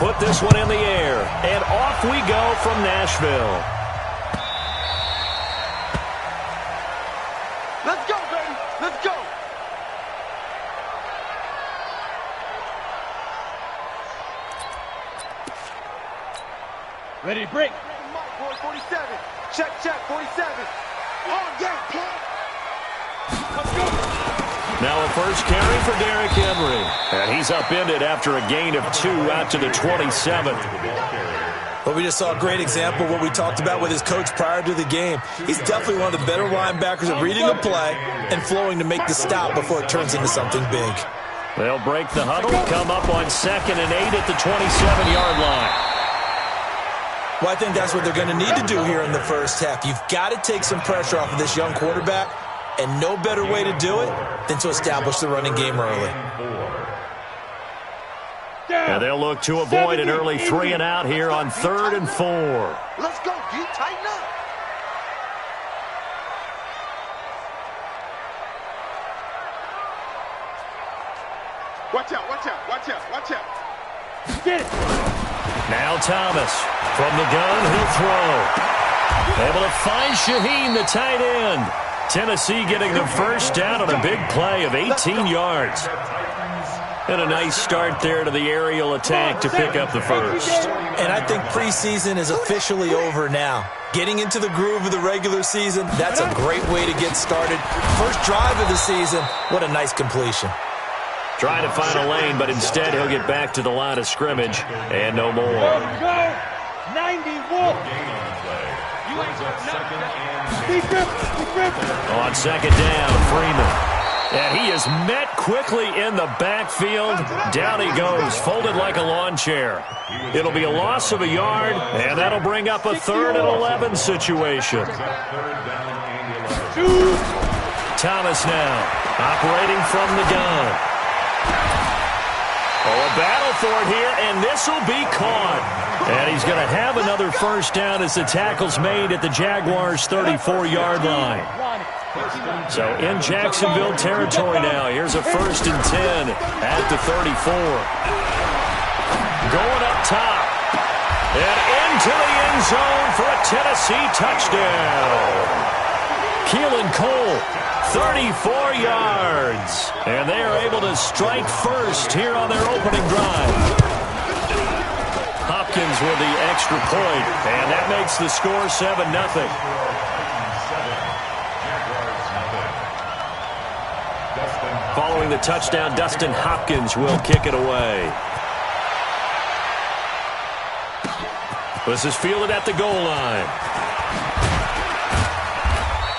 put this one in the air. And off we go from Nashville. Let's go, baby. Let's go. Ready to break. 47. Check, 47. On game, play. Let's go. Now a first carry for Derrick Henry. And he's upended after a gain of 2 out to the 27. Well, we just saw a great example of what we talked about with his coach prior to the game. He's definitely one of the better linebackers at reading a play and flowing to make the stop before it turns into something big. They'll break the huddle, come up on 2nd and 8 at the 27-yard line. Well, I think that's what they're going to need to do here in the first half. You've got to take some pressure off of this young quarterback, and no better way to do it than to establish the running game early. And they'll look to avoid an early 3 and out here on 3rd and 4. Let's go, D. Tighten up. Watch out, watch out, watch out, watch out. Get it. Now Thomas from the gun, he'll throw. Able to find Shaheen, the tight end. Tennessee getting the first down on a big play of 18 yards. And a nice start there to the aerial attack to pick up the first. And I think preseason is officially over now. Getting into the groove of the regular season, that's a great way to get started. First drive of the season, what a nice completion. Trying to find a lane, but instead he'll get back to the line of scrimmage and no more. Go. 91. On 2nd down, Freeman. And he is met quickly in the backfield. Down he goes, folded like a lawn chair. It'll be a loss of a yard, and that'll bring up a 3rd and 11 situation. Thomas now, operating from the gun. Oh, a battle for it here, and this will be caught. And he's going to have another first down as the tackle's made at the Jaguars' 34-yard line. So in Jacksonville territory now. Here's a 1st and 10 at the 34. Going up top. And into the end zone for a Tennessee touchdown. Keelan Cole, 34 yards. And they are able to strike first here on their opening drive. Hopkins with the extra point, and that makes the score 7-0. Following the touchdown, Dustin Hopkins will kick it away. This is fielded at the goal line.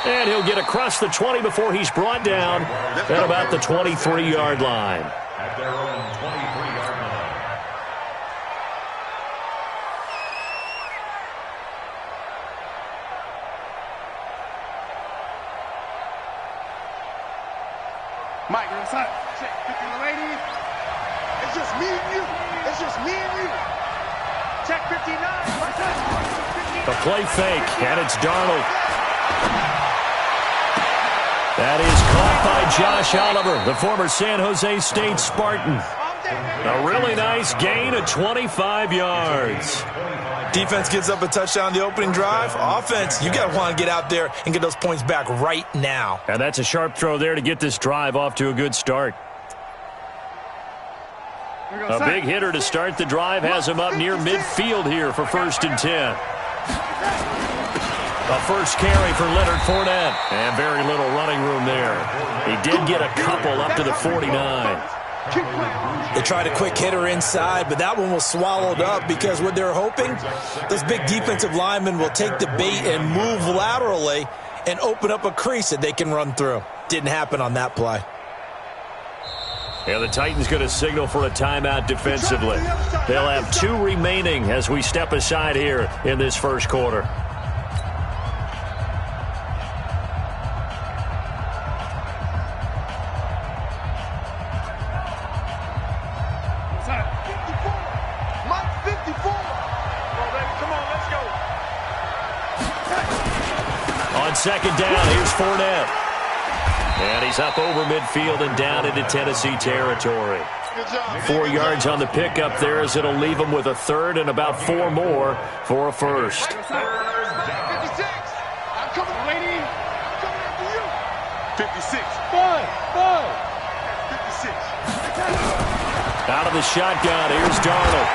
And he'll get across the 20 before he's brought down at about the 23-yard line. At their own 23-yard line. Mike, you're inside. Check, 50 ladies. It's just me and you. It's just me and you. Check 59. The play fake, and it's Darnold. That is caught by Josh Oliver, the former San Jose State Spartan. A really nice gain of 25 yards. Defense gives up a touchdown the opening drive. Offense, you got to want to get out there and get those points back right now. And that's a sharp throw there to get this drive off to a good start. A big hitter to start the drive has him up near midfield here for 1st and 10. A first carry for Leonard Fournette. And very little running room there. He did get a couple up to the 49. They tried a quick hitter inside, but that one was swallowed up because what they're hoping, those big defensive linemen will take the bait and move laterally and open up a crease that they can run through. Didn't happen on that play. Yeah, the Titans going to signal for a timeout defensively. They'll have 2 remaining as we step aside here in this first quarter. On 2nd down, here's Fournette. And he's up over midfield and down into Tennessee territory. Good job. 4 yards on the pickup there, as it'll leave them with a third and about 4 more for a first. 56. I'm coming, lady. I'm coming after you. 56. 56. Out of the shotgun, here's Darnold.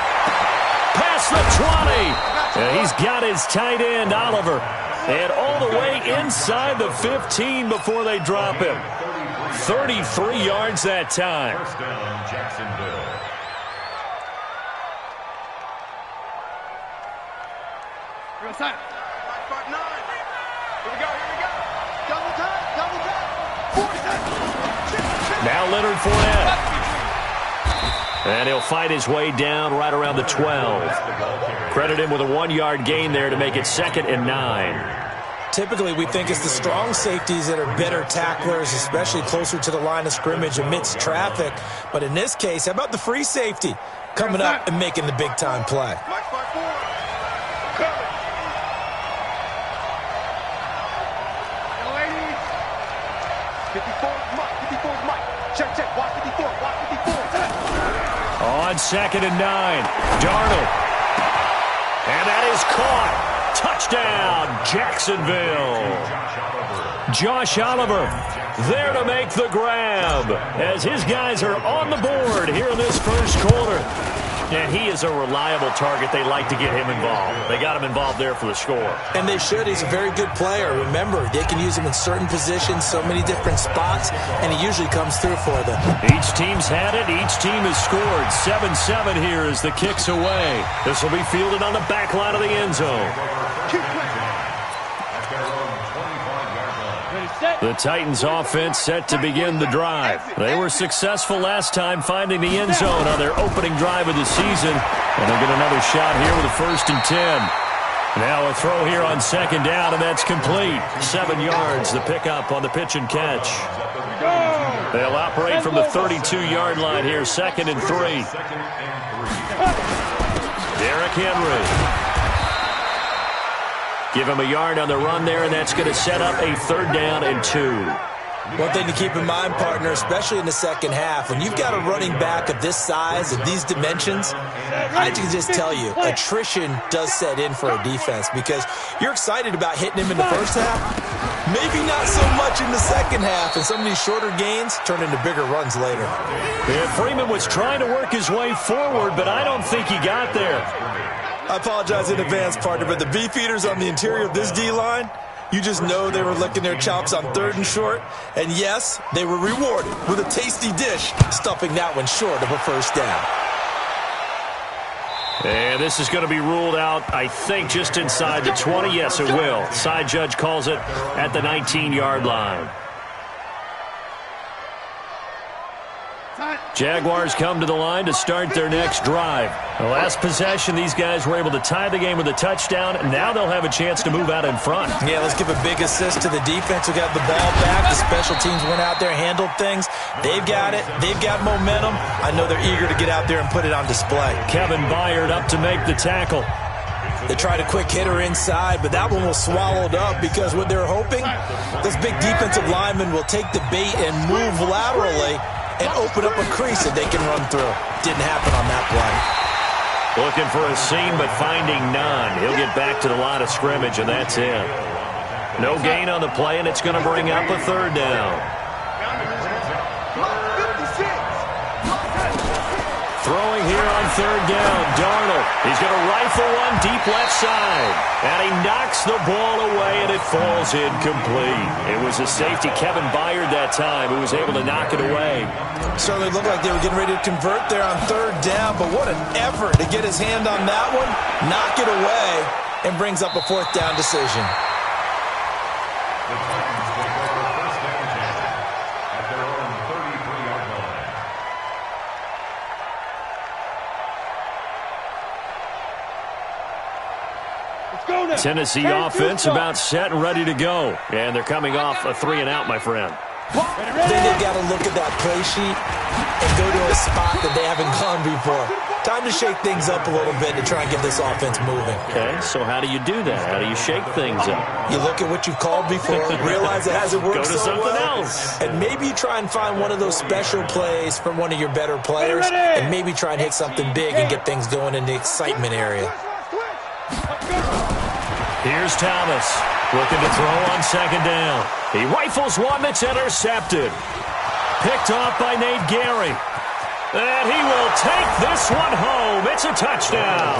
Past the 20. And he's got his tight end, Oliver. And all the way inside the 15 before they drop him. 33 yards that time. First down, Jacksonville. Real time. 5-9. Here we go. Double time. 40 seconds. Now Leonard Fournette. And he'll fight his way down right around the 12. Credit him with a 1-yard gain there to make it 2nd and 9. Typically, we think it's the strong safeties that are better tacklers, especially closer to the line of scrimmage amidst traffic. But in this case, how about the free safety coming up and making the big-time play? Mike 5-4. Cover. Yo, ladies. 54 is Mike. 54 is Mike. Check. Watch 54. On 2nd and 9. Darnold. And that is caught. Touchdown, Jacksonville. Josh Oliver there to make the grab as his guys are on the board here in this first quarter. And he is a reliable target. They like to get him involved. They got him involved there for the score. And they should. He's a very good player. Remember, they can use him in certain positions, so many different spots, and he usually comes through for them. Each team's had it. Each team has scored. 7-7 here as the kick's away. This will be fielded on the back line of the end zone. The Titans offense set to begin the drive. They were successful last time finding the end zone on their opening drive of the season. And they'll get another shot here with a 1st and 10. Now a throw here on 2nd down, and that's complete. 7 yards, the pickup on the pitch and catch. They'll operate from the 32-yard line here, 2nd and 3. Derrick Henry. Give him a yard on the run there, and that's going to set up a 3rd down and 2. One thing to keep in mind, partner, especially in the second half, when you've got a running back of this size, of these dimensions, I can just tell you, attrition does set in for a defense because you're excited about hitting him in the first half, maybe not so much in the second half, and some of these shorter gains turn into bigger runs later. And Freeman was trying to work his way forward, but I don't think he got there. I apologize in advance, partner, but the beef eaters on the interior of this D-line, you just know they were licking their chops on 3rd and short. And yes, they were rewarded with a tasty dish, stuffing that one short of a 1st down. And this is going to be ruled out, I think, just inside the 20. Yes, it will. Side judge calls it at the 19-yard line. Jaguars come to the line to start their next drive. The last possession, these guys were able to tie the game with a touchdown, and now they'll have a chance to move out in front. Yeah, let's give a big assist to the defense who got the ball back. The special teams went out there, handled things. They've got it. They've got momentum. I know they're eager to get out there and put it on display. Kevin Byard up to make the tackle. They tried a quick hitter inside, but that one was swallowed up because what they're hoping, this big defensive lineman will take the bait and move laterally and open up a crease that they can run through. Didn't happen on that play. Looking for a seam, but finding none. He'll get back to the line of scrimmage, and that's it. No gain on the play, and it's going to bring up a 3rd down. Throwing here on 3rd down, Darnold. He's going to rifle one deep left side. And he knocks the ball away, and it falls incomplete. It was a safety, Kevin Byard, that time, who was able to knock it away. Certainly looked like they were getting ready to convert there on 3rd down, but what an effort to get his hand on that one, knock it away, and brings up a 4th down decision. The Titans take over 1st down at their own 33-yard line. Tennessee offense about set and ready to go. And they're coming off a 3-and-out, my friend. Then they've got to look at that play sheet and go to a spot that they haven't gone before. Time to shake things up a little bit to try and get this offense moving. Okay, so how do you do that? How do you shake things up? You look at what you've called before, realize it hasn't worked Go to so something well, else. and maybe you try and find one of those special plays from one of your better players, and maybe try and hit something big and get things going in the excitement area. Here's Thomas, looking to throw on second down. He rifles one that's intercepted. Picked off by Nate Gary. And he will take this one home. It's a touchdown.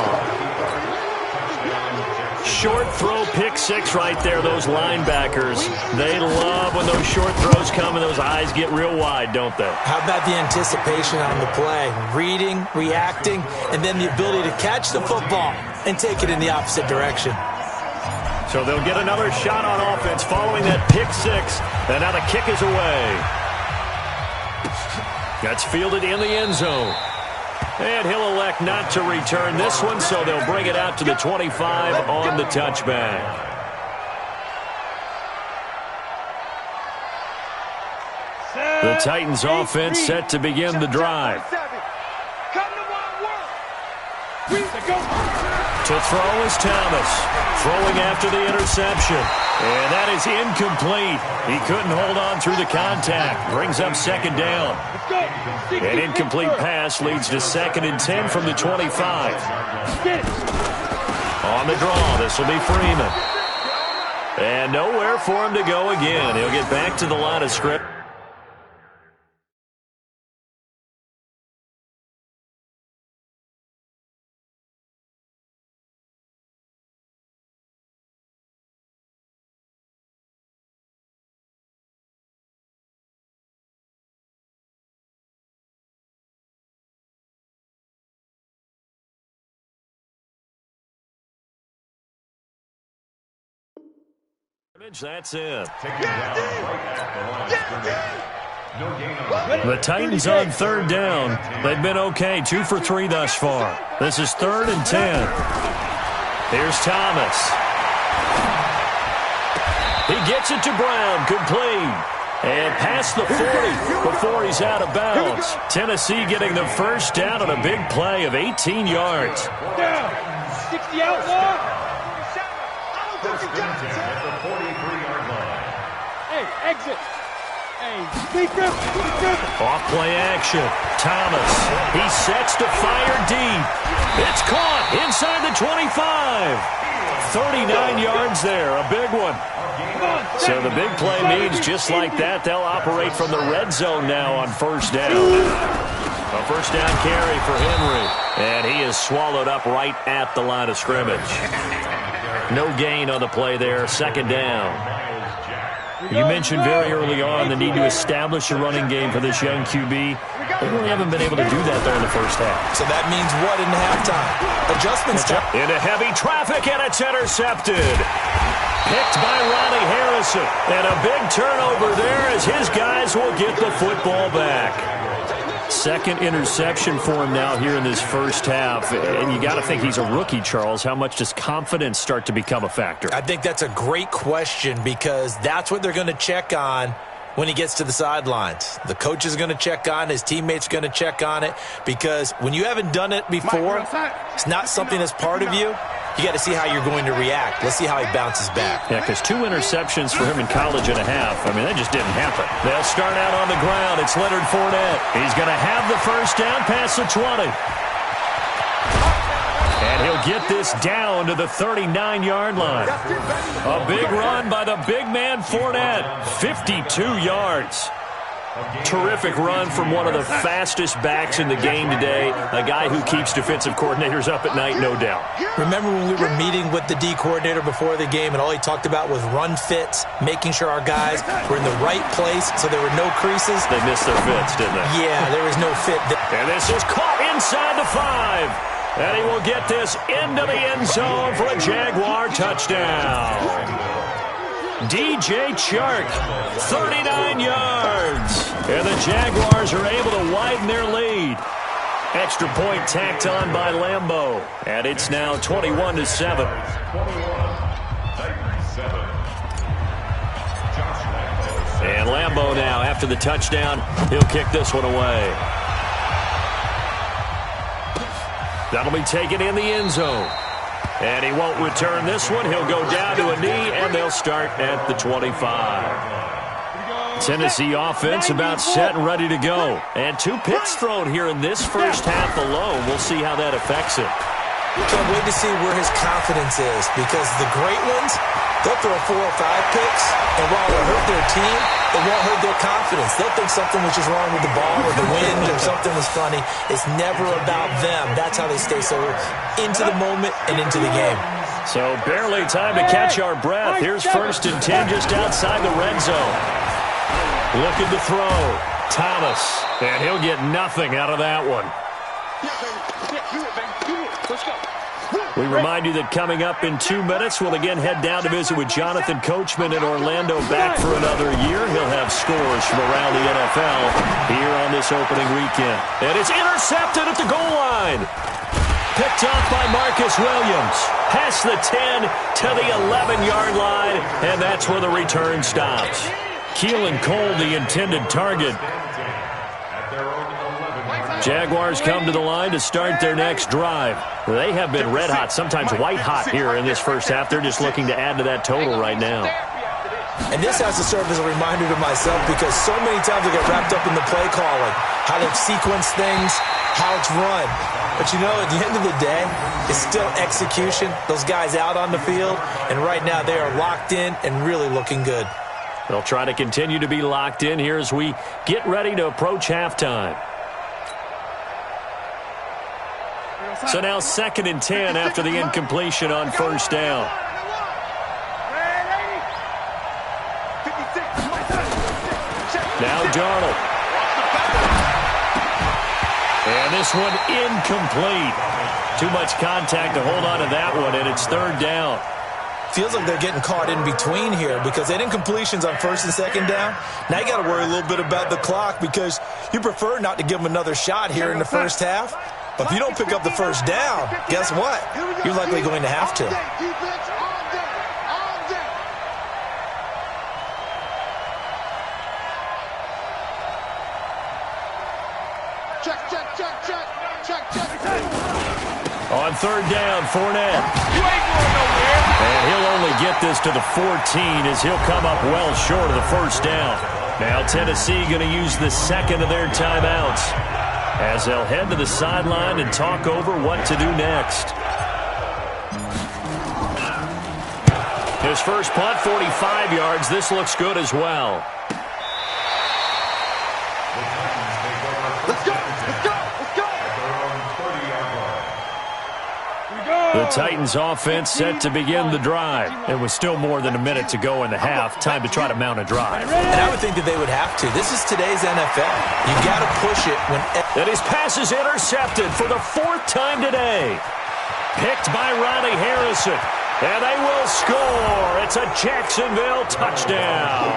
Short throw, pick six right there. Those linebackers, they love when those short throws come and those eyes get real wide, don't they? How about the anticipation on the play? Reading, reacting, and then the ability to catch the football and take it in the opposite direction. So they'll get another shot on offense following that pick six. And now the kick is away. That's fielded in the end zone. And he'll elect not to return this one, so they'll bring it out to the 25 on the touchback. The Titans offense set to begin the drive. To throw is Thomas, throwing after the interception. And that is incomplete. He couldn't hold on through the contact. Brings up second down. An incomplete pass leads to 2nd and 10 from the 25. On the draw, this will be Freeman. And nowhere for him to go again. He'll get back to the line of scrimmage. That's it. The Titans on 3rd down. They've been okay, 2 for 3 thus far. This is 3rd and 10. Here's Thomas. He gets it to Brown, complete. And past the 40 before he's out of bounds. Tennessee getting the first down on a big play of 18 yards. Down. 60 outlaw. First and 10 at the 43-yard line. Hey, exit. Hey, speed grip. Off play action. Thomas. He sets to fire deep. It's caught inside the 25. 39 yards there. A big one. So the big play means just like that, they'll operate from the red zone now on first down. A first down carry for Henry. And he is swallowed up right at the line of scrimmage. No gain on the play there. 2nd down. You mentioned very early on the need to establish a running game for this young QB. They really haven't been able to do that, though, in the first half. So that means what in halftime? Adjustments time. Into heavy traffic, and it's intercepted. Picked by Ronnie Harrison. And a big turnover there as his guys will get the football back. 2nd interception for him now here in this first half. And you got to think he's a rookie, Charles. How much does confidence start to become a factor? I think that's a great question because that's what they're going to check on when he gets to the sidelines. The coach is going to check on it. His teammates are going to check on it because when you haven't done it before, it's not something that's part of you. You got to see how you're going to react. Let's see how he bounces back. Yeah, because 2 interceptions for him in college and a half. I mean, that just didn't happen. They'll start out on the ground. It's Leonard Fournette. He's going to have the first down past the 20. And he'll get this down to the 39-yard line. A big run by the big man Fournette. 52 yards. Terrific run from one of the fastest backs in the game today. A guy who keeps defensive coordinators up at night, no doubt. Remember when we were meeting with the D coordinator before the game and all he talked about was run fits, making sure our guys were in the right place so there were no creases? They missed their fits, didn't they? Yeah, there was no fit. And this is caught inside the 5. And he will get this into the end zone for a Jaguar touchdown. DJ Chark, 39 yards. And the Jaguars are able to widen their lead. Extra point tacked on by Lambeau. And it's now 21-7. And Lambeau now, after the touchdown, he'll kick this one away. That'll be taken in the end zone. And he won't return this one. He'll go down to a knee, and they'll start at the 25. Tennessee offense about set and ready to go. And 2 picks thrown here in this first half alone. We'll see how that affects it. Can't wait to see where his confidence is, because the great ones, they'll throw 4 or 5 picks, and while it'll hurt their team, it won't hurt their confidence. They'll think something was just wrong with the ball or the wind or something was funny. It's never about them. That's how they stay so into the moment and into the game. So barely time to catch our breath. Here's 1st and 10 just outside the red zone. Looking to throw. Thomas. And he'll get nothing out of that one. We remind you that coming up in 2 minutes, we'll again head down to visit with Jonathan Coachman in Orlando, back for another year. He'll have scores from around the NFL here on this opening weekend. And it's intercepted at the goal line. Picked off by Marcus Williams. Past the 10 to the 11-yard line, and that's where the return stops. Keelan Cole, the intended target. Jaguars come to the line to start their next drive. They have been red hot, sometimes white hot here in this first half. They're just looking to add to that total right now. And this has to serve as a reminder to myself, because so many times I get wrapped up in the play calling, how they sequence things, how it's run. But you know, at the end of the day, it's still execution. Those guys out on the field, and right now they are locked in and really looking good. They'll try to continue to be locked in here as we get ready to approach halftime. So now 2nd and 10 after the incompletion on 1st down. Now Darnold. And this one incomplete. Too much contact to hold on to that one, and it's 3rd down. Feels like they're getting caught in between here, because they had incompletions on 1st and 2nd down. Now you got to worry a little bit about the clock, because you prefer not to give them another shot here in the first half. But if you don't pick up the 1st down, guess what? You're likely going to have to. On 3rd down, Fournette. And he'll only get this to the 14 as he'll come up well short of the 1st down. Now Tennessee going to use the 2nd of their timeouts, as they'll head to the sideline and talk over what to do next. His first punt, 45 yards. This looks good as well. Let's go, let's go, let's go. The Titans offense set to begin the drive. It was still more than a minute to go in the half. Time to try to mount a drive. And I would think that they would have to. This is today's NFL. You got to push it when... And his pass is intercepted for the 4th time today. Picked by Ronnie Harrison. And they will score. It's a Jacksonville touchdown.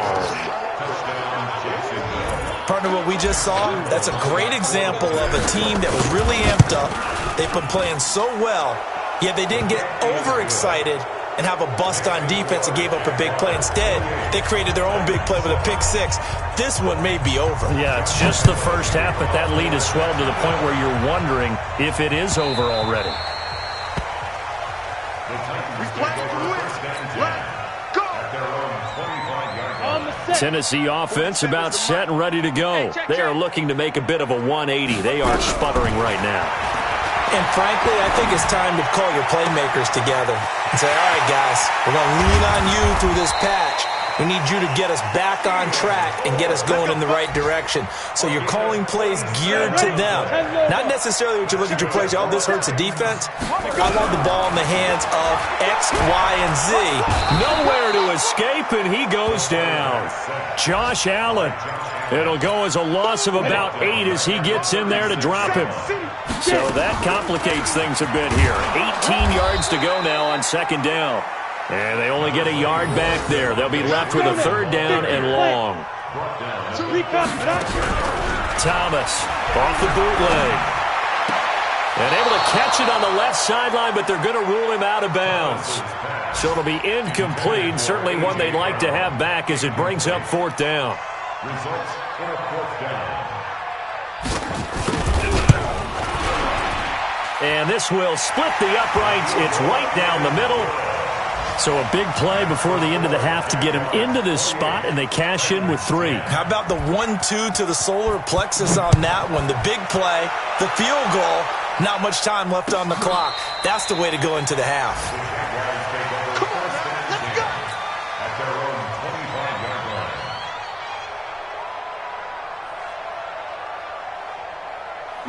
Partner, what we just saw, that's a great example of a team that was really amped up. They've been playing so well, yet they didn't get overexcited and have a bust on defense and gave up a big play. Instead, they created their own big play with a pick 6. This one may be over. Yeah, it's just the first half, but that lead has swelled to the point where you're wondering if it is over already. Tennessee offense about set and ready to go. They are looking to make a bit of a 180. They are sputtering right now. And frankly, I think it's time to call your playmakers together and say, all right, guys, we're going to lean on you through this patch. We need you to get us back on track and get us going in the right direction. So you're calling plays geared to them. Not necessarily what you look at your plays, oh, this hurts the defense. I want the ball in the hands of X, Y, and Z. Nowhere to escape, and he goes down. Josh Allen. It'll go as a loss of about 8 as he gets in there to drop him. So that complicates things a bit here. 18 yards to go now on 2nd down. And they only get a yard back there. They'll be left with a 3rd down and long. Thomas off the bootleg. And able to catch it on the left sideline, but they're going to rule him out of bounds. So it'll be incomplete. Certainly one they'd like to have back as it brings up 4th down. Results in a 4th down. And this will split the uprights. It's right down the middle. So a big play before the end of the half to get him into this spot, and they cash in with 3. How about the 1-2 to the solar plexus on that one? The big play, the field goal, not much time left on the clock. That's the way to go into the half. Come on, man. Let's go. At their own 25-yard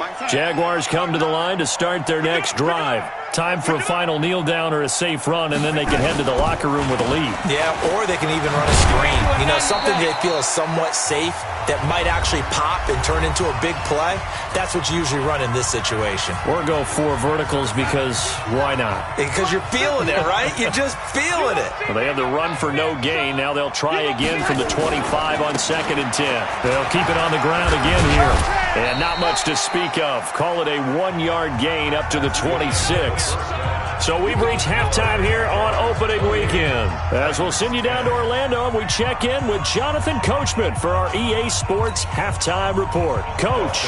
line. Jaguars come to the line to start their next drive. Time for a final kneel down or a safe run, and then they can head to the locker room with a lead. Yeah, or they can even run a screen. You know, something they feel is somewhat safe that might actually pop and turn into a big play. That's what you usually run in this situation. Or go 4 verticals because why not? Because you're feeling it, right? You're just feeling it. Well, they have the run for no gain. Now they'll try again from the 25 on 2nd and 10. They'll keep it on the ground again here. And not much to speak of. Call it a 1-yard gain up to the 26. So we've reached halftime here on opening weekend. As we'll send you down to Orlando, and we check in with Jonathan Coachman for our EA Sports Halftime Report. Coach,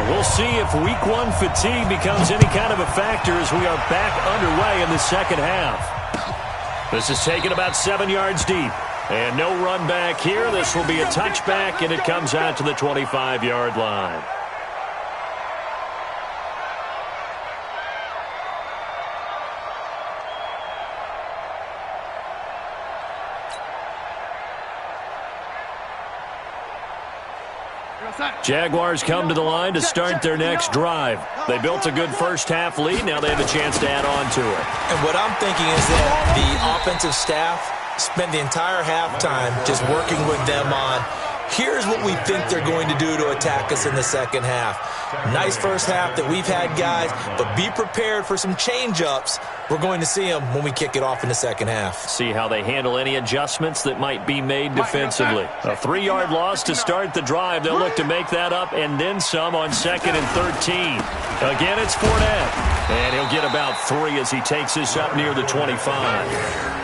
we'll see if Week 1 fatigue becomes any kind of a factor as we are back underway in the second half. This is taken about 7 yards deep. And no run back here. This will be a touchback, and it comes out to the 25-yard line. Jaguars come to the line to start their next drive. They built a good first-half lead. Now they have a chance to add on to it. And what I'm thinking is that the offensive staff spent the entire halftime just working with them on, here's what we think they're going to do to attack us in the second half. Nice first half that we've had, guys, but be prepared for some change-ups. We're going to see them when we kick it off in the second half. See how they handle any adjustments that might be made defensively. A 3-yard loss to start the drive. They'll look to make that up and then some on 2nd and 13. Again, it's Fournette. And he'll get about 3 as he takes this up near the 25.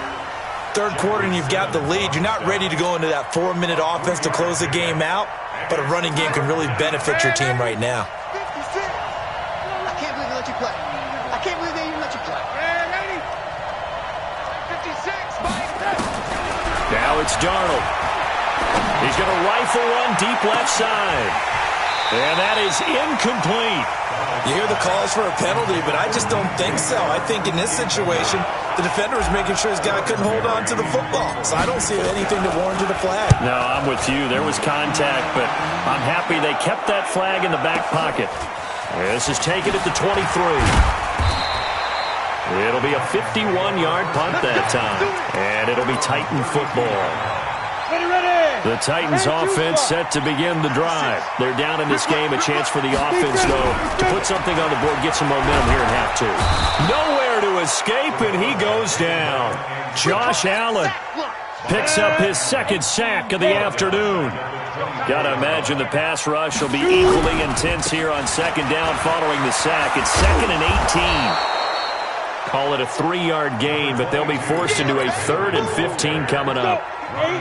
Third quarter and you've got the lead. You're not ready to go into that 4-minute offense to close the game out, but a running game can really benefit your team right now. 56. I can't believe they let you play. I can't believe they even let you play. 56. Now it's Darnold. He's going to rifle one deep left side. And that is incomplete. You hear the calls for a penalty, but I just don't think so. I think in this situation, the defender was making sure his guy couldn't hold on to the football. So I don't see anything that warranted a flag. No, I'm with you. There was contact, but I'm happy they kept that flag in the back pocket. This is taken at the 23. It'll be a 51-yard punt that time, and it'll be Titan football. The Titans offense set to begin the drive. They're down in this game. A chance for the offense, though, to put something on the board, get some momentum here in half 2. Nowhere to escape, and he goes down. Josh Allen picks up his 2nd sack of the afternoon. Got to imagine the pass rush will be equally intense here on 2nd down following the sack. It's 2nd and 18. Call it a 3-yard gain, but they'll be forced into a 3rd and 15 coming up.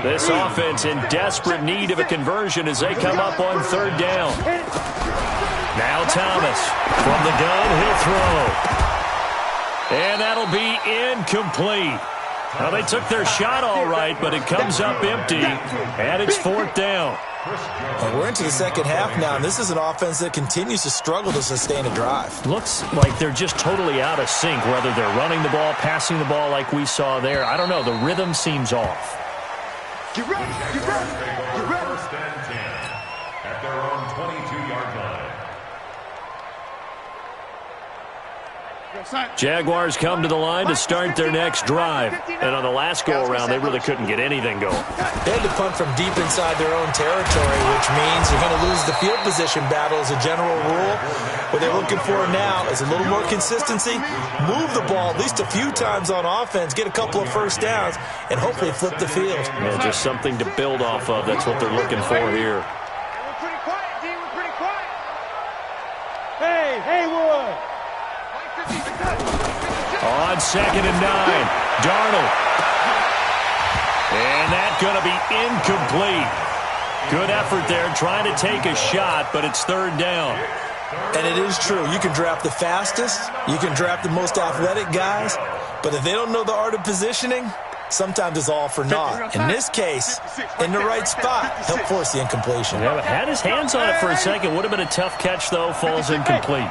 This offense in desperate need of a conversion as they come up on 3rd down. Now Thomas from the gun, he'll throw. And that'll be incomplete. Now they took their shot all right, but it comes up empty, and it's 4th down. And we're into the second half now, and this is an offense that continues to struggle to sustain a drive. Looks like they're just totally out of sync, whether they're running the ball, passing the ball like we saw there. I don't know. The rhythm seems off. Get ready. Get ready. Get ready. 1st and 10 at their own 22-yard line. Jaguars come to the line to start their next drive. And on the last go-around, they really couldn't get anything going. They had to punt from deep inside their own territory, which means you're going to lose the field position battle as a general rule. What they're looking for now is a little more consistency, move the ball at least a few times on offense, get a couple of first downs, and hopefully flip the field. Yeah, just something to build off of. That's what they're looking for here. We're pretty quiet, D. We're pretty quiet. Hey, Haywood. On 2nd and 9, Darnold. And that's going to be incomplete. Good effort there trying to take a shot, but it's 3rd down. And it is true. You can draft the fastest. You can draft the most athletic guys. But if they don't know the art of positioning, sometimes it's all for naught. In this case, in the right spot, he'll force the incompletion. Yeah, had his hands on it for a second. Would have been a tough catch, though. Falls incomplete.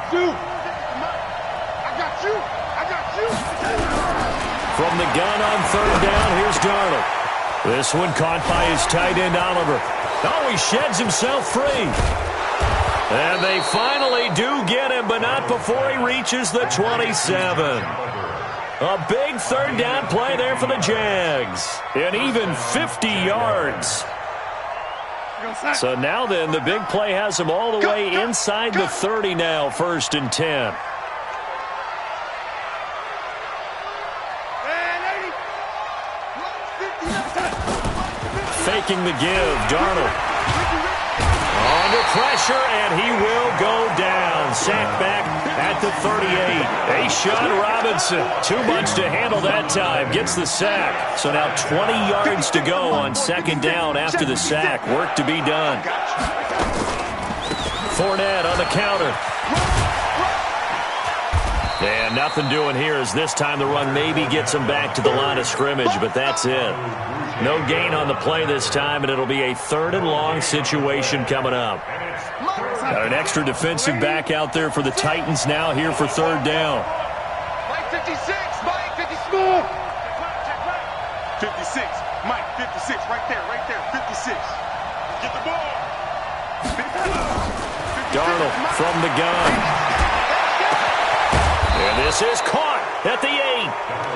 From the gun on third down, here's Darnold. This one caught by his tight end, Oliver. Oh, he sheds himself free. And they finally do get him, but not before he reaches the 27. A big third down play there for the Jags. And even 50 yards. So now then, the big play has him all the way inside the 30 now, 1st and 10. Faking the give, Darnold. Under pressure, and he will go down. Sacked back at the 38. A'Shawn Robinson, too much to handle that time. Gets the sack. So now 20 yards to go on 2nd down after the sack. Work to be done. Fournette on the counter. And nothing doing here as this time the run maybe gets him back to the line of scrimmage, but that's it. No gain on the play this time, and it'll be a 3rd and long situation coming up. Got an extra defensive back out there for the Titans now here for 3rd down. Mike 56, Mike 56. 56, Mike 56, right there, 56. Get the ball. Darnold from the gun. And this is caught at the 8.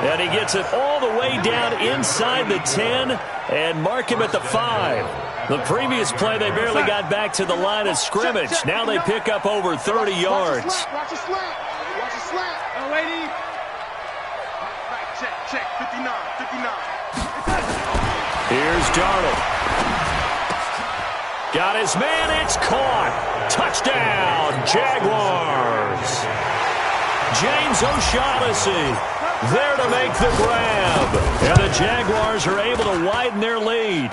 And he gets it all the way down inside the 10 and mark him at the 5. The previous play, they barely got back to the line of scrimmage. Now they pick up over 30 yards. Watch the slant. Watch the slant. Oh, lady. Check. 59. Here's Darnold. Got his man. It's caught. Touchdown, Jaguars. James O'Shaughnessy there to make the grab. And the Jaguars are able to widen their lead.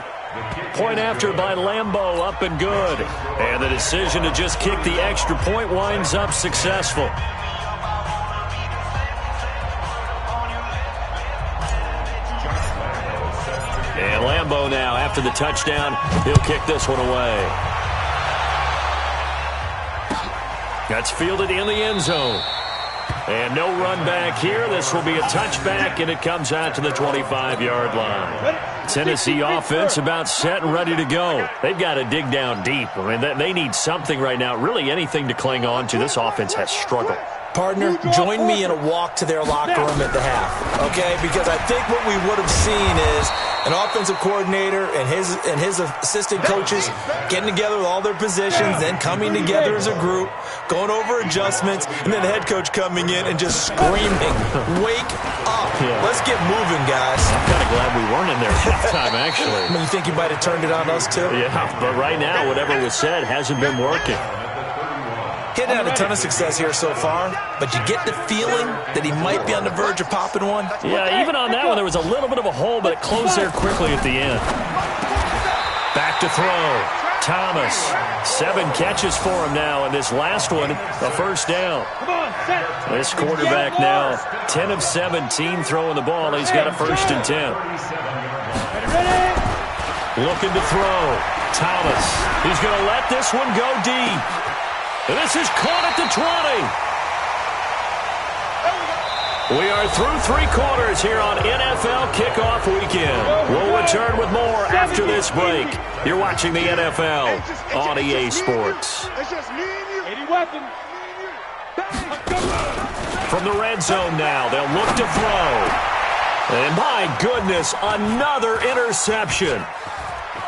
Point after by Lambeau, up and good. And the decision to just kick the extra point winds up successful. And Lambeau now, after the touchdown, he'll kick this one away. That's fielded in the end zone. And no run back here. This will be a touchback, and it comes out to the 25-yard line. Tennessee offense about set and ready to go. They've got to dig down deep. I mean, they need something right now, really anything to cling on to. This offense has struggled. Partner, join me in a walk to their locker room at the half, okay? Because I think what we would have seen is an offensive coordinator and his assistant coaches getting together with all their positions, then coming together as a group, going over adjustments, and then the head coach coming in and just screaming, "Wake up. Let's get moving, guys." I'm kind of glad we weren't in there at halftime, actually. I mean, you think you might have turned it on us, too? Yeah, but right now, whatever was said hasn't been working. He's had a ton of success here so far, but you get the feeling that he might be on the verge of popping one. Yeah, even on that one, there was a little bit of a hole, but it closed there quickly at the end. Back to throw. Thomas, 7 catches for him now, and this last one, a 1st down. This quarterback now, 10 of 17 throwing the ball. He's got a 1st and 10. Looking to throw. Thomas, he's going to let this one go deep. And this is caught at the 20. We are through 3 quarters here on NFL Kickoff Weekend. We'll return with more after this break. You're watching the NFL on EA Sports. It's just me and you. 80 weapon. From the red zone now, they'll look to throw. And my goodness, another interception.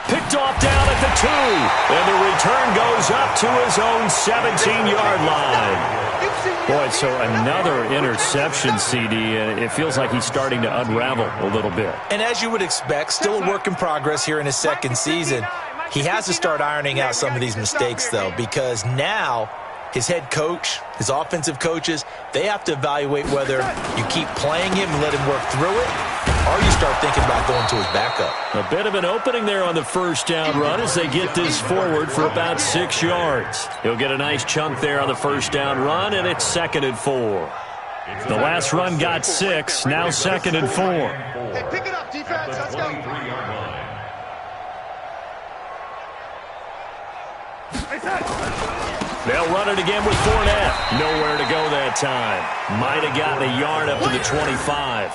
Picked off down at the 2. And the return goes up to his own 17-yard line. Boy, so another interception, CD. It feels like he's starting to unravel a little bit. And as you would expect, still a work in progress here in his 2nd season. He has to start ironing out some of these mistakes, though, because now his head coach, his offensive coaches, they have to evaluate whether you keep playing him and let him work through it, or you start thinking about going to his backup. A bit of an opening there on the first down run as they get this forward for about 6 yards. He'll get a nice chunk there on the first down run, and it's 2nd and 4. The last run got 6, now 2nd and 4. Hey, pick it up, defense. Let's go. They'll run it again with Fournette. Nowhere to go that time. Might have gotten a yard up to the 25.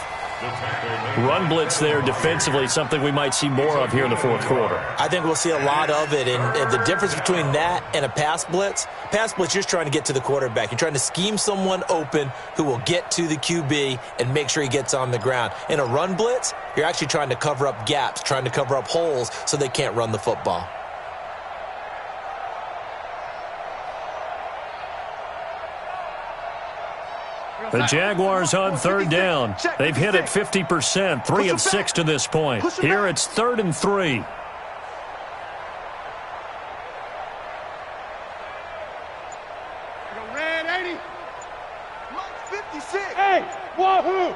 Run blitz there defensively, something we might see more of here in the fourth quarter. I think we'll see a lot of it, and the difference between that and a pass blitz, you're just trying to get to the quarterback. You're trying to scheme someone open who will get to the QB and make sure he gets on the ground. In a run blitz, you're actually trying to cover up gaps, trying to cover up holes so they can't run the football. The Jaguars on 3rd down. They've hit it 50%, 3 of 6 to this point. Here it's 3rd and 3. Go red 80. 56. Hey, wahoo!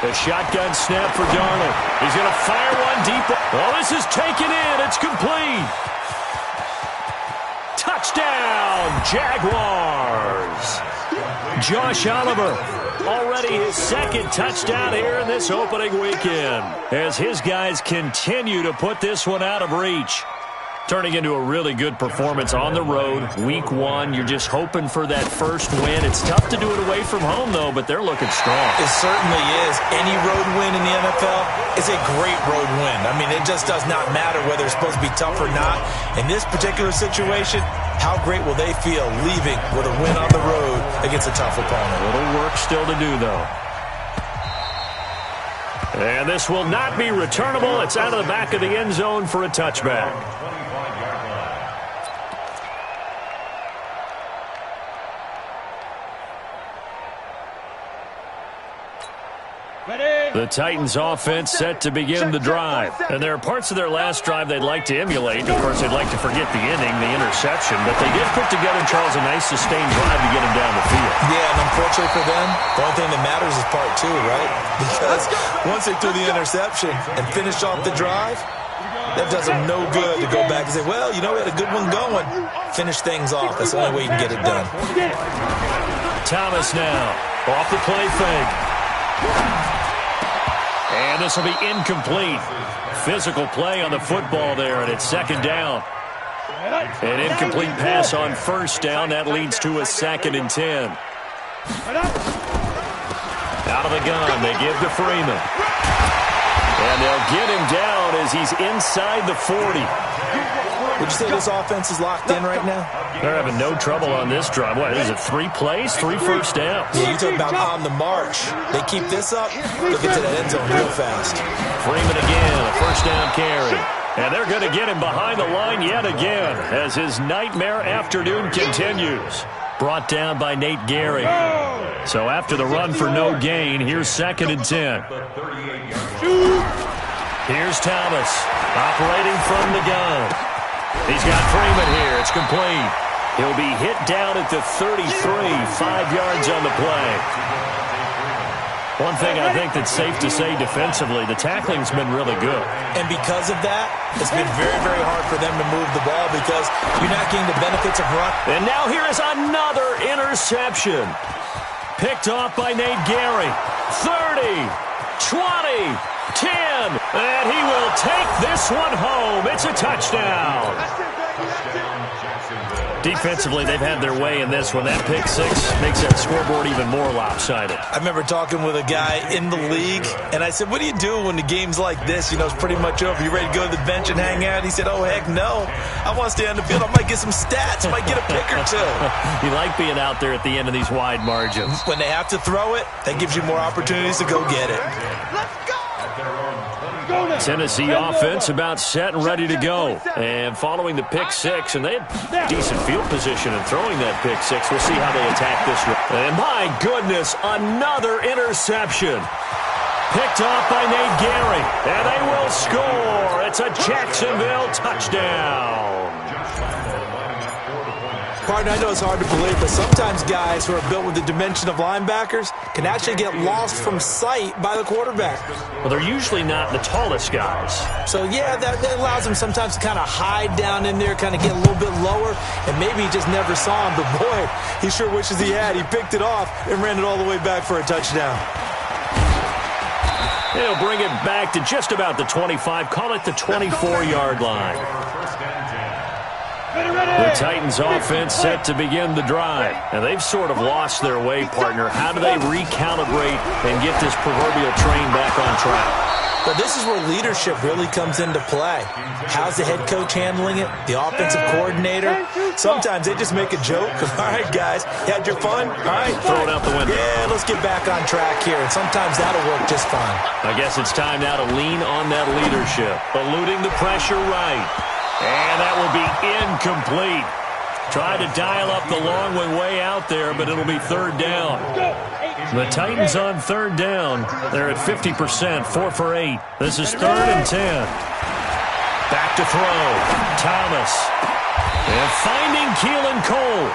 The shotgun snap for Darnold. He's going to fire one deep. Oh, this is taken in. It's complete. Touchdown, Jaguars. Josh Oliver, already his 2nd touchdown here in this opening weekend, as his guys continue to put this one out of reach. Turning into a really good performance on the road. Week 1, you're just hoping for that first win. It's tough to do it away from home, though, but they're looking strong. It certainly is. Any road win in the NFL is a great road win. I mean, it just does not matter whether it's supposed to be tough or not. In this particular situation, how great will they feel leaving with a win on the road against a tough opponent? A little work still to do, though. And this will not be returnable. It's out of the back of the end zone for a touchback. The Titans offense set to begin the drive. And there are parts of their last drive they'd like to emulate. Of course, they'd like to forget the inning, the interception. But they did put together, Charles, a nice sustained drive to get him down the field. Yeah, and unfortunately for them, the only thing that matters is part 2, right? Because once they threw the interception and finished off the drive, that does them no good to go back and say, well, you know, we had a good one going. Finish things off. That's the only way you can get it done. Thomas now off the play fake. And this will be incomplete. Physical play on the football there, and it's 2nd down. An incomplete pass on 1st down. That leads to a 2nd and 10. Out of the gun, they give to Freeman. And they'll get him down as he's inside the 40. Would you say this offense is locked in right now? They're having no trouble on this drive. What, is it 3 plays, 3 first downs? Yeah, you talk about on the march. They keep this up, they'll get to that end zone real fast. Freeman again, a 1st down carry. And they're going to get him behind the line yet again as his nightmare afternoon continues. Brought down by Nate Gary. So after the run for no gain, here's 2nd and 10. Here's Thomas operating from the gun. He's got Freeman here. It's complete. He'll be hit down at the 33, 5 yards on the play. One thing I think that's safe to say defensively, the tackling's been really good. And because of that, it's been very, very hard for them to move the ball because you're not getting the benefits of run. And now here is another interception. Picked off by Nate Gary. 30, 20, 10. And he will take this one home. It's a touchdown. Defensively, they've had their way in this one. That pick 6 makes that scoreboard even more lopsided. I remember talking with a guy in the league, and I said, what do you do when the game's like this? You know, it's pretty much over. You ready to go to the bench and hang out? He said, oh, heck no. I want to stay on the field. I might get some stats. I might get a pick or 2. You like being out there at the end of these wide margins. When they have to throw it, that gives you more opportunities to go get it. Let's go! Tennessee offense about set and ready to go. And following the pick 6, and they had decent field position in throwing that pick 6. We'll see how they attack this one. And my goodness, another interception. Picked off by Nate Gary. And they will score. It's a Jacksonville touchdown. Partner, I know it's hard to believe, but sometimes guys who are built with the dimension of linebackers can actually get lost from sight by the quarterback. Well, they're usually not the tallest guys. So, yeah, that allows them sometimes to kind of hide down in there, kind of get a little bit lower, and maybe he just never saw him. But, boy, he sure wishes he had. He picked it off and ran it all the way back for a touchdown. He'll bring it back to just about the 25, call it the 24-yard line. The Titans offense set to begin the drive. And they've sort of lost their way, partner. How do they recalibrate and get this proverbial train back on track? Well, this is where leadership really comes into play. How's the head coach handling it? The offensive coordinator? Sometimes they just make a joke. All right, guys, you had your fun? All right. Throw it out the window. Yeah, let's get back on track here. And sometimes that'll work just fine. I guess it's time now to lean on that leadership. Eluding the pressure right. And that will be incomplete. Tried to dial up the long one way out there, but it'll be third down. The Titans on third down. They're at 50%, 4 for 8. This is 3rd and 10. Back to throw. Thomas. And finding Keelan Cole.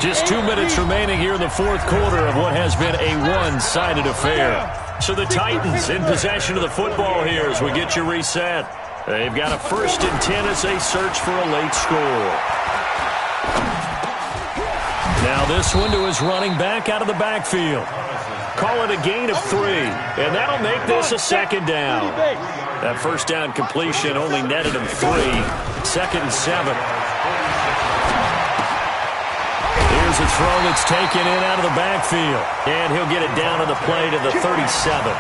Just 2 minutes remaining here in the fourth quarter of what has been a one-sided affair. So the Titans in possession of the football here as we get you reset. They've got a 1st and 10 as they search for a late score. Now this one to his running back out of the backfield. Call it a gain of 3, and that'll make this a 2nd down. That 1st down completion only netted him 3. 2nd and 7. Here's a throw that's taken in out of the backfield. And he'll get it down on the play to the 37.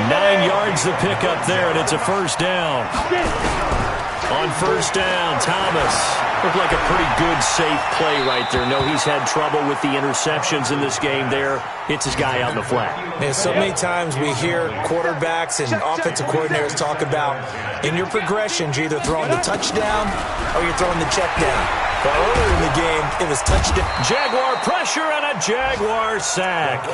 9 yards to pick up there, and it's a 1st down. On 1st down, Thomas. Looked like a pretty good, safe play right there. No, he's had trouble with the interceptions in this game there. Hits his guy out in the flat. Man, so many times we hear quarterbacks and offensive coordinators talk about in your progressions, you're either throwing the touchdown or you're throwing the check down. But earlier in the game, it was touchdown. Jaguar pressure and a Jaguar sack.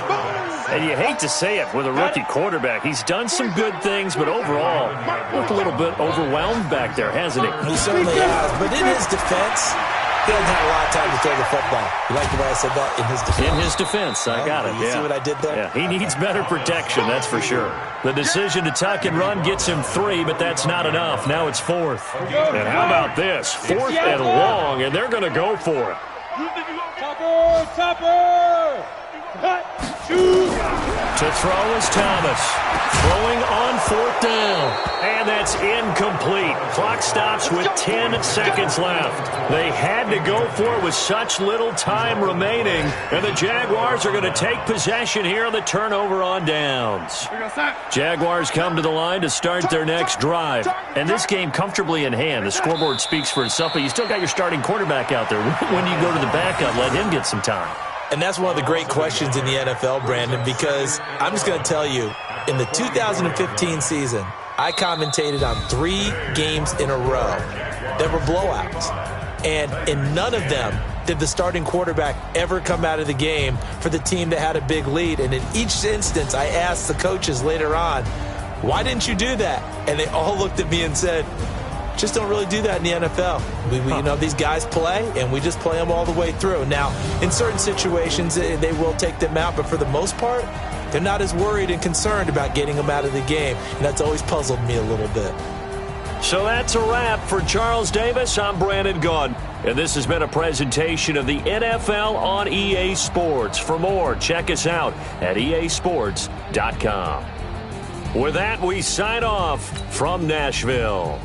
And you hate to say it with a rookie quarterback. He's done some good things, but overall, looked a little bit overwhelmed back there, hasn't he? He certainly has, but in his defense, he doesn't have a lot of time to throw the football. You like the way I said that? In his defense. In his defense, I got it. You see what I did there? Yeah, he needs better protection, that's for sure. The decision to tuck and run gets him 3, but that's not enough. Now it's 4th. And how about this? 4th and long, and they're going to go for it. Topper! Cut! Shoot! To throw is Thomas. Throwing on 4th down. And that's incomplete. Clock stops with 10 seconds left. They had to go for it with such little time remaining. And the Jaguars are going to take possession here on the turnover on downs. Jaguars come to the line to start their next drive. And this game comfortably in hand. The scoreboard speaks for itself, but you still got your starting quarterback out there. When do you go to the backup? Let him get some time. And that's one of the great questions in the NFL, Brandon, because I'm just going to tell you, in the 2015 season, I commentated on 3 games in a row that were blowouts. And in none of them did the starting quarterback ever come out of the game for the team that had a big lead. And in each instance, I asked the coaches later on, why didn't you do that? And they all looked at me and said, just don't really do that in the NFL. You know, these guys play, and we just play them all the way through. Now, in certain situations, they will take them out, but for the most part, they're not as worried and concerned about getting them out of the game, and that's always puzzled me a little bit. So that's a wrap for Charles Davis. I'm Brandon Gaudin, and this has been a presentation of the NFL on EA Sports. For more, check us out at easports.com. With that, we sign off from Nashville.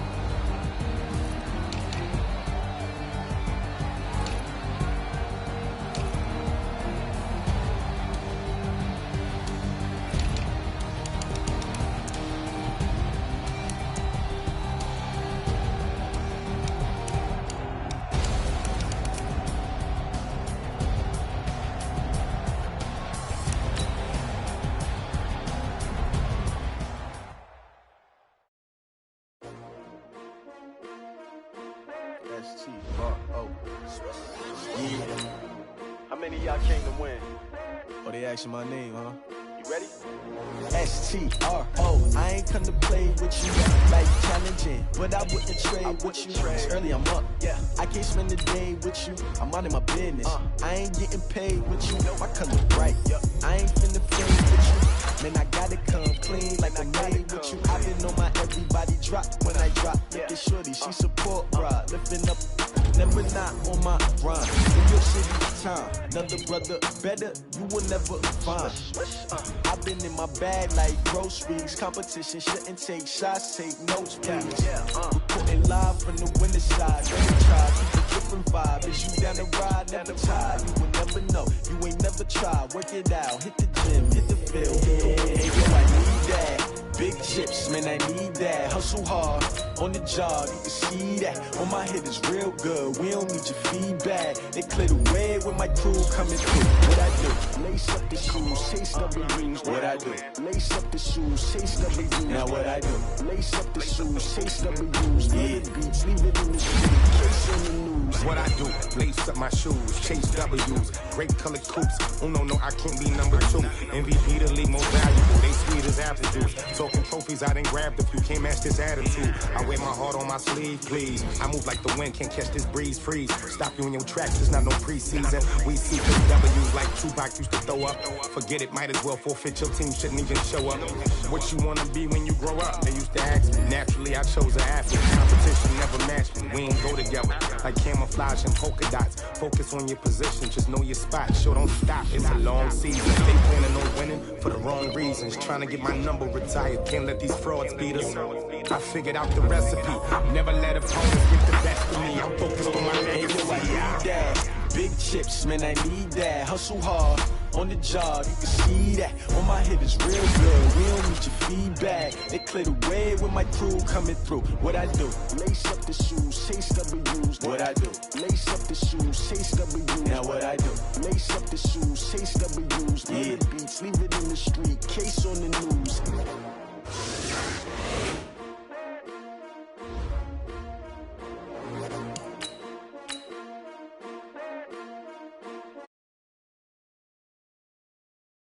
How many of y'all came to win? Oh, they asking my name, huh? You ready? STRO. I ain't come to play with you like challenging, but I wouldn't trade with you. It's early, I'm up. Yeah, I can't spend the day with you. I'm out of my business. I ain't getting paid with you. My color bright. I ain't finna fade with you. Man, I gotta come clean like I made with you. I been on my everybody drop when I drop. Look at shorty, she support rod, lifting up. Never not on my rhyme. In your city time, another brother better, you will never find. I've been in my bag like groceries. Competition shouldn't take shots, take notes, please. Reporting live from the winter side. Never try, keep a different vibe. Is you down the ride? Never tired. You will never know. You ain't never tried. Work it out. Hit the gym, hit the field. Hey, yo, I need that. Big chips, man, I need that. Hustle hard on the job, you can see that. On my head is real good, we don't need your feedback. They clear the way with my crew coming through. What I do? Lace up the shoes, chase W's. What I do? Lace up the shoes, chase W's. Now what I do? Lace up the shoes, chase W's. Yeah, beats, leave it in the street, case on the news. What I do? Lace up my shoes, chase W's. Great colored coops. Oh no, I can't be number 2. MVP the league most valuable. They sweet as apple juice. Talking trophies, I done grabbed a few. Can't match this attitude. I wear my heart on my sleeve, please. I move like the wind, can't catch this breeze, freeze. Stop you in your tracks, it's not no preseason. We see the W's like Tupac used to throw up. Forget it, might as well forfeit. Your team shouldn't even show up. What you wanna be when you grow up? They used to ask me. Naturally, I chose an athlete. Competition never matched me. We ain't go together. Like camouflage and polka dots. Focus on your position, just know your spot. Sure, don't stop, it's a long season. They planning on winning for the wrong reasons. Trying to get my number retired. Can't let these frauds beat us. I figured out the recipe. Never let opponents get the best of me. I'm focused on my legacy. I need that. Big chips, man, I need that. Hustle hard on the job, you can see that. On my head is real good, we don't need your feedback. They clear the way with my crew coming through. What I do? Lace up the shoes, chase W's. What I do? Lace up the shoes, chase W's. Now what I do? Lace up the shoes, chase W's. Yeah, beats, leave it in the street, case on the news.